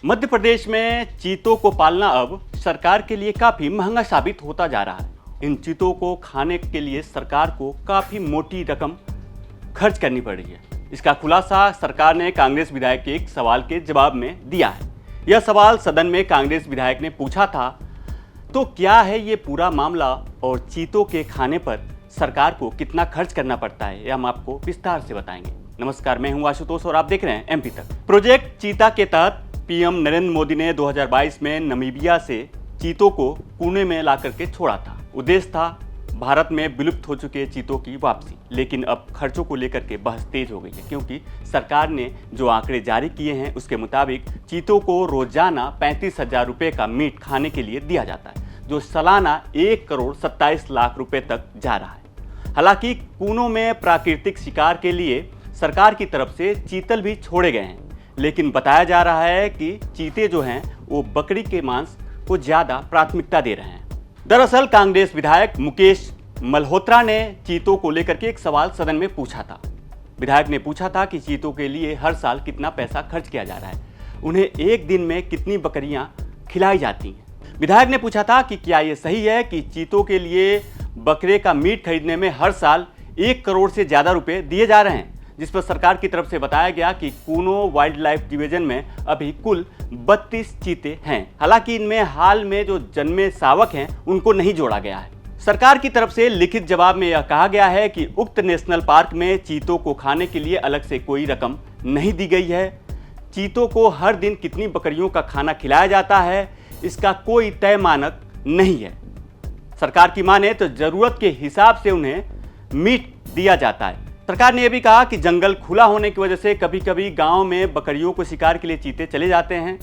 मध्य प्रदेश में चीतों को पालना अब सरकार के लिए काफी महंगा साबित होता जा रहा है। इन चीतों को खाने के लिए सरकार को काफी मोटी रकम खर्च करनी पड़ रही है। इसका खुलासा सरकार ने कांग्रेस विधायक के एक सवाल के जवाब में दिया है। यह सवाल सदन में कांग्रेस विधायक ने पूछा था। तो क्या है ये पूरा मामला और चीतों के खाने पर सरकार को कितना खर्च करना पड़ता है, यह हम आपको विस्तार से बताएंगे। नमस्कार, मैं हूं आशुतोष और आप देख रहे हैं एमपी तक। प्रोजेक्ट चीता के तहत पीएम नरेंद्र मोदी ने 2022 में नामीबिया से चीतों को पुणे में ला करके छोड़ा था। उद्देश्य था भारत में विलुप्त हो चुके चीतों की वापसी। लेकिन अब खर्चों को लेकर के बहस तेज हो गई है, क्योंकि सरकार ने जो आंकड़े जारी किए हैं उसके मुताबिक चीतों को रोजाना 35,000 रुपये का मीट खाने के लिए दिया जाता है, जो सालाना 1,27,00,000 रुपये तक जा रहा है। हालांकि कूनों में प्राकृतिक शिकार के लिए सरकार की तरफ से चीतल भी छोड़े गए हैं, लेकिन बताया जा रहा है कि चीते जो हैं वो बकरी के मांस को ज़्यादा प्राथमिकता दे रहे हैं। दरअसल कांग्रेस विधायक मुकेश मल्होत्रा ने चीतों को लेकर के एक सवाल सदन में पूछा था। विधायक ने पूछा था कि चीतों के लिए हर साल कितना पैसा खर्च किया जा रहा है, उन्हें एक दिन में कितनी बकरियां खिलाई जाती हैं। विधायक ने पूछा था कि क्या ये सही है कि चीतों के लिए बकरे का मीट खरीदने में हर साल 1 करोड़ से ज़्यादा रुपए दिए जा रहे हैं, जिस पर सरकार की तरफ से बताया गया कि कूनो वाइल्ड लाइफ डिवीजन में अभी कुल 32 चीते हैं। हालांकि इनमें हाल में जो जन्मे शावक हैं उनको नहीं जोड़ा गया है। सरकार की तरफ से लिखित जवाब में यह कहा गया है कि उक्त नेशनल पार्क में चीतों को खाने के लिए अलग से कोई रकम नहीं दी गई है। चीतों को हर दिन कितनी बकरियों का खाना खिलाया जाता है, इसका कोई तय मानक नहीं है। सरकार की माने तो जरूरत के हिसाब से उन्हें मीट दिया जाता है। सरकार ने यह भी कहा कि जंगल खुला होने की वजह से कभी कभी गांव में बकरियों को शिकार के लिए चीते चले जाते हैं।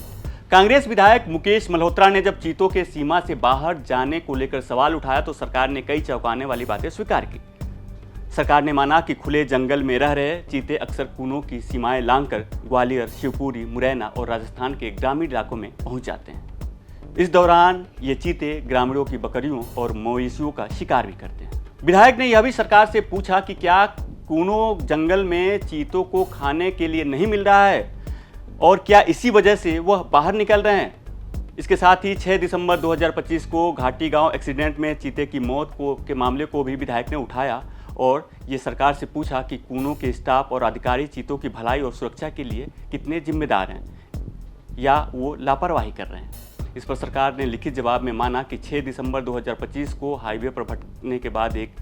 कांग्रेस विधायक मुकेश मल्होत्रा ने जब चीतों के सीमा से बाहर जाने को लेकर सवाल उठाया तो सरकार ने कई चौंकाने वाली बातें स्वीकार की। सरकार ने माना कि खुले जंगल में रह रहे चीते अक्सर कूनों की सीमाएं लांघकर ग्वालियर, शिवपुरी, मुरैना और राजस्थान के ग्रामीण इलाकों में पहुंच जाते हैं। इस दौरान ये चीते ग्रामीणों की बकरियों और मवेशियों का शिकार भी करते हैं। विधायक ने यह भी सरकार से पूछा कि क्या कूनो जंगल में चीतों को खाने के लिए नहीं मिल रहा है और क्या इसी वजह से वह बाहर निकल रहे हैं। इसके साथ ही 6 दिसंबर 2025 को घाटी गांव एक्सीडेंट में चीते की मौत के मामले को भी विधायक ने उठाया और ये सरकार से पूछा कि कूनों के स्टाफ और अधिकारी चीतों की भलाई और सुरक्षा के लिए कितने जिम्मेदार हैं या वो लापरवाही कर रहे हैं। इस पर सरकार ने लिखित जवाब में माना कि 6 दिसंबर 2025 को हाईवे पर भटकने के बाद एक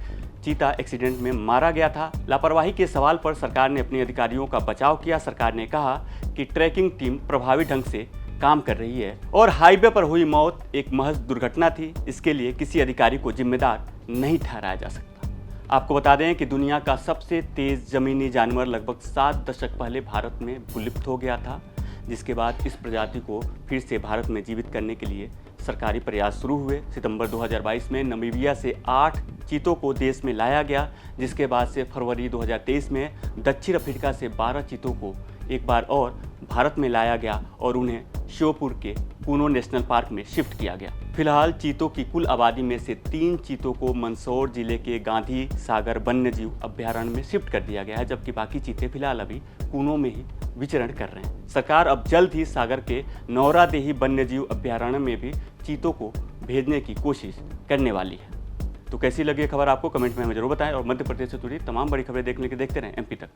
चीता एक्सीडेंट में मारा गया था। लापरवाही के सवाल पर सरकार ने अपने अधिकारियों का बचाव किया। सरकार ने कहा कि ट्रैकिंग टीम प्रभावी ढंग से काम कर रही है और हाईवे पर हुई मौत एक महज दुर्घटना थी। इसके लिए किसी अधिकारी को जिम्मेदार नहीं ठहराया जा सकता। आपको बता दें कि दुनिया का सबसे तेज जमीनी जानवर लगभग 7 दशक पहले भारत में विलुप्त हो गया था, जिसके बाद इस प्रजाति को फिर से भारत में जीवित करने के लिए सरकारी प्रयास शुरू हुए। सितंबर 2022 में नामीबिया से 8 चीतों को देश में लाया गया, जिसके बाद से फरवरी 2023 में दक्षिण अफ्रीका से 12 चीतों को एक बार और भारत में लाया गया और उन्हें श्योपुर के कूनो नेशनल पार्क में शिफ्ट किया गया। फिलहाल चीतों की कुल आबादी में से 3 चीतों को मंदसौर जिले के गांधी सागर वन्यजीव अभ्यारण्य में शिफ्ट कर दिया गया है, जबकि बाकी चीते फिलहाल अभी कूनो में ही विचरण कर रहे हैं। सरकार अब जल्द ही सागर के नौरादेही वन्यजीव अभ्यारण्य में भी चीतों को भेजने की कोशिश करने वाली है। तो कैसी लगी खबर आपको कमेंट में हमें जरूर बताएं और मध्य प्रदेश से जुड़ी तमाम बड़ी खबरें देखने के लिए देखते रहें एमपी तक।